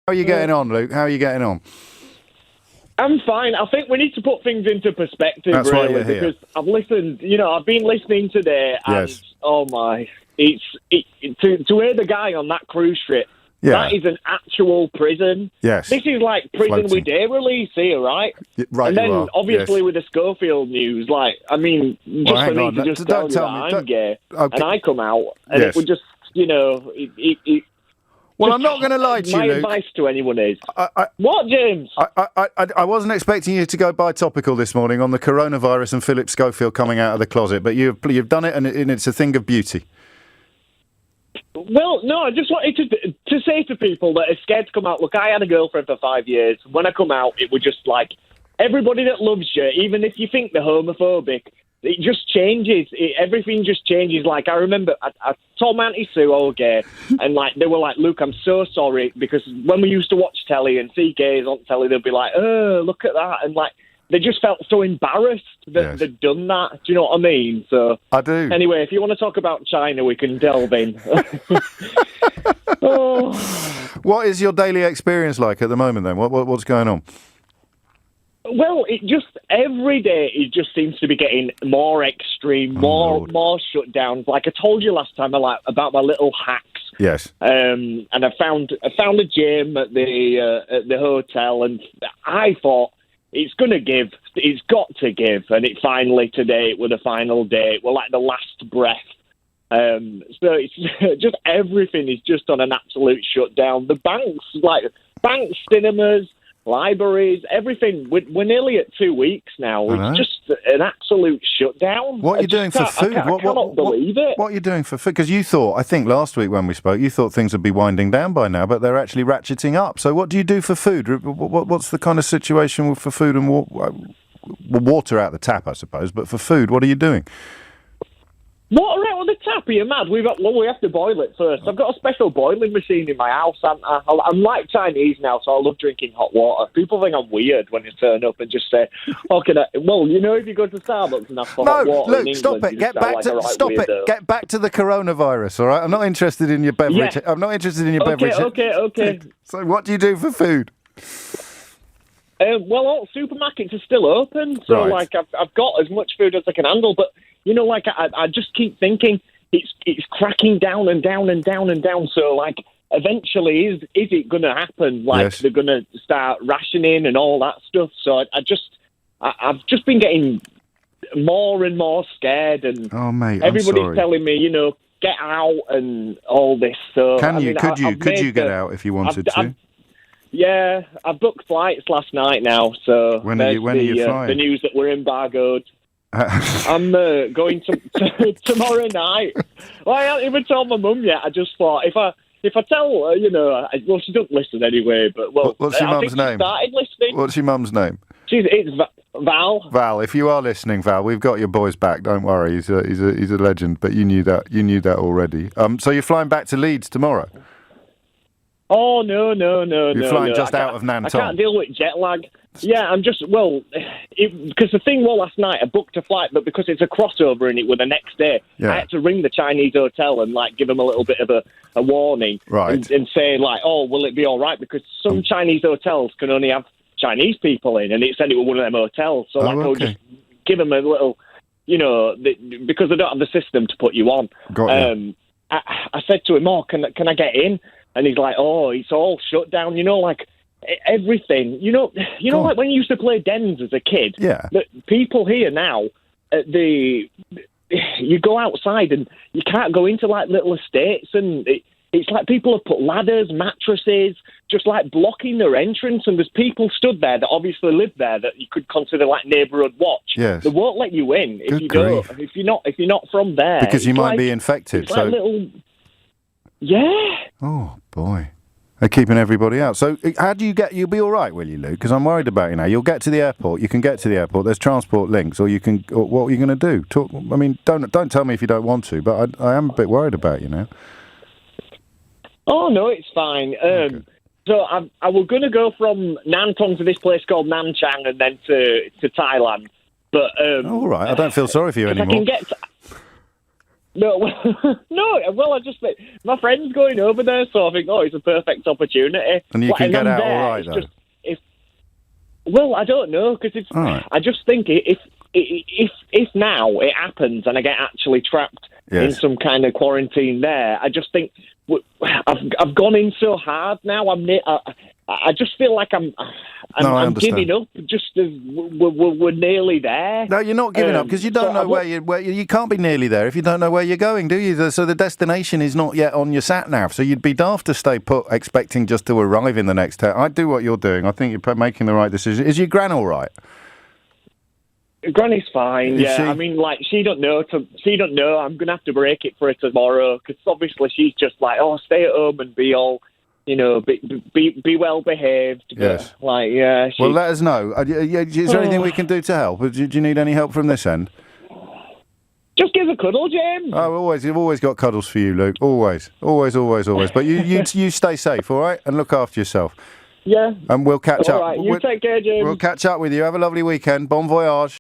are you getting on, Luke? How are you getting on? I'm fine. I think we need to put things into perspective, That's really, why you're here. because I've listened. I've been listening today, and Yes. oh my, to hear the guy on that cruise ship. Yeah. That is an actual prison. Yes. This is like prison Floating. with day release here, right? Right, and you then, are. obviously, Yes. with the Schofield news, just for me to just tell you that I'm gay, Okay. and I come out, and Yes. it would just, Well, I'm not going to lie to you, my Luke. advice to anyone is, I- what, James? I wasn't expecting you to go bi-topical this morning on the coronavirus and Phillip Schofield coming out of the closet, but you've done it, and it's a thing of beauty. Well, no, I just wanted to say to people that are scared to come out, look, I had a girlfriend for 5 years. When I come out, it was just like, everybody that loves you, even if you think they're homophobic, it just changes. Everything just changes. Like, I remember I told my Auntie Sue, oh, gay, and like they were like, Luke, I'm so sorry, because when we used to watch telly and see gays on telly, they'd be like, oh, look at that, and like, they just felt so embarrassed that they'd done that. Do you know what I mean? So I do. Anyway, if you want to talk about China, we can delve in. Oh. What is your daily experience like at the moment, then? What's going on? Well, every day it just seems to be getting more extreme, more shutdowns. Like I told you last time, about my little hacks. Yes. And I found a gym at the hotel, and I thought it's going to give. It's got to give, and it finally today it was the final day. It was like the last breath. So it's just everything is just on an absolute shutdown. The banks, cinemas, libraries, everything. We're nearly at 2 weeks now. It's just an absolute shutdown. What are you doing for food? I cannot believe it. What are you doing for food? Because you thought, I think last week when we spoke, you thought things would be winding down by now, but they're actually ratcheting up. So what do you do for food? What's the kind of situation for food and water out the tap, I suppose? But for food, what are you doing? Water out of the tap? Are you mad? We have to boil it first. I've got a special boiling machine in my house. I'm like Chinese now, so I love drinking hot water. People think I'm weird when you turn up and just say, "Oh, can I?" Well, if you go to Starbucks and ask for hot water in Luke, England, stop it. Get back to the coronavirus. All right, I'm not interested in your beverage. Yeah. I'm not interested in your beverage. Okay. So, what do you do for food? Well, all supermarkets are still open, so right. I've got as much food as I can handle. But I just keep thinking it's cracking down and down and down and down. So eventually, is it going to happen? Yes. They're going to start rationing and all that stuff. So I've just been getting more and more scared, and oh mate, everybody's telling me, get out and all this. So could you get out if you wanted to? Yeah, I booked flights last night now, so when are you flying? The news that we're embargoed. I'm going to tomorrow night. Well, I haven't even told my mum yet. I just thought if I tell her, well, she doesn't listen anyway. But what's your mum's name? She started listening. What's your mum's name? It's Val. Val, if you are listening, Val, we've got your boy's back. Don't worry, he's a legend. But you knew that. You knew that already. So you're flying back to Leeds tomorrow. Oh, no. You're flying just out of Nanton. I can't deal with jet lag. Yeah, I'm just, because the thing was last night, I booked a flight, but because it's a crossover and it was the next day, I had to ring the Chinese hotel and, give them a little bit of a warning. Right. And say, will it be all right? Because some Chinese hotels can only have Chinese people in, and it said it was one of them hotels. So, I'll just give them a little, because they don't have the system to put you on. Got you. I said to him, can I get in? And he's like, oh, it's all shut down, everything. Like when you used to play dens as a kid. Yeah. The people here now, you go outside and you can't go into little estates, and it's like people have put ladders, mattresses, just blocking their entrance, and there's people stood there that obviously live there that you could consider neighbourhood watch. Yes. They won't let you in if Good you grief. don't. If you're not from there, because you might be infected. It's little. Yeah. Oh boy, they're keeping everybody out. So how do you'll be all right, will you, Luke? Because I'm worried about you now. You'll get to the airport. You can get to the airport. There's transport links, or what are you going to do? Don't tell me if you don't want to, but I am a bit worried about you now. Oh no, it's fine. Okay. So I was going to go from Nantong to this place called Nanchang, and then to Thailand. But all right, I don't feel sorry for you anymore. No, no. Well, I just think my friend's going over there, so I think, it's a perfect opportunity. And you can get out all right, though. Well, I don't know, because it's. Right. I just think if now it happens and I get actually trapped in some kind of quarantine there, I just think I've gone in so hard now. I just feel like I'm giving up. Just as we're nearly there. No, you're not giving up because you don't know where you can't be nearly there if you don't know where you're going, do you? So the destination is not yet on your sat nav. So you'd be daft to stay put, expecting just to arrive in the next. I'd do what you're doing. I think you're making the right decision. Is your gran all right? Granny's fine. Is she? I mean, like she don't know. I'm gonna have to break it for her tomorrow because obviously she's just like, stay at home and be all. Be well behaved. Yes. Like, yeah. Well, let us know. Is there anything we can do to help? Do you need any help from this end? Just give a cuddle, James. Oh, you've always got cuddles for you, Luke. Always. But you stay safe, all right, and look after yourself. Yeah. And we'll catch up. All right. You take care, James. We'll catch up with you. Have a lovely weekend. Bon voyage.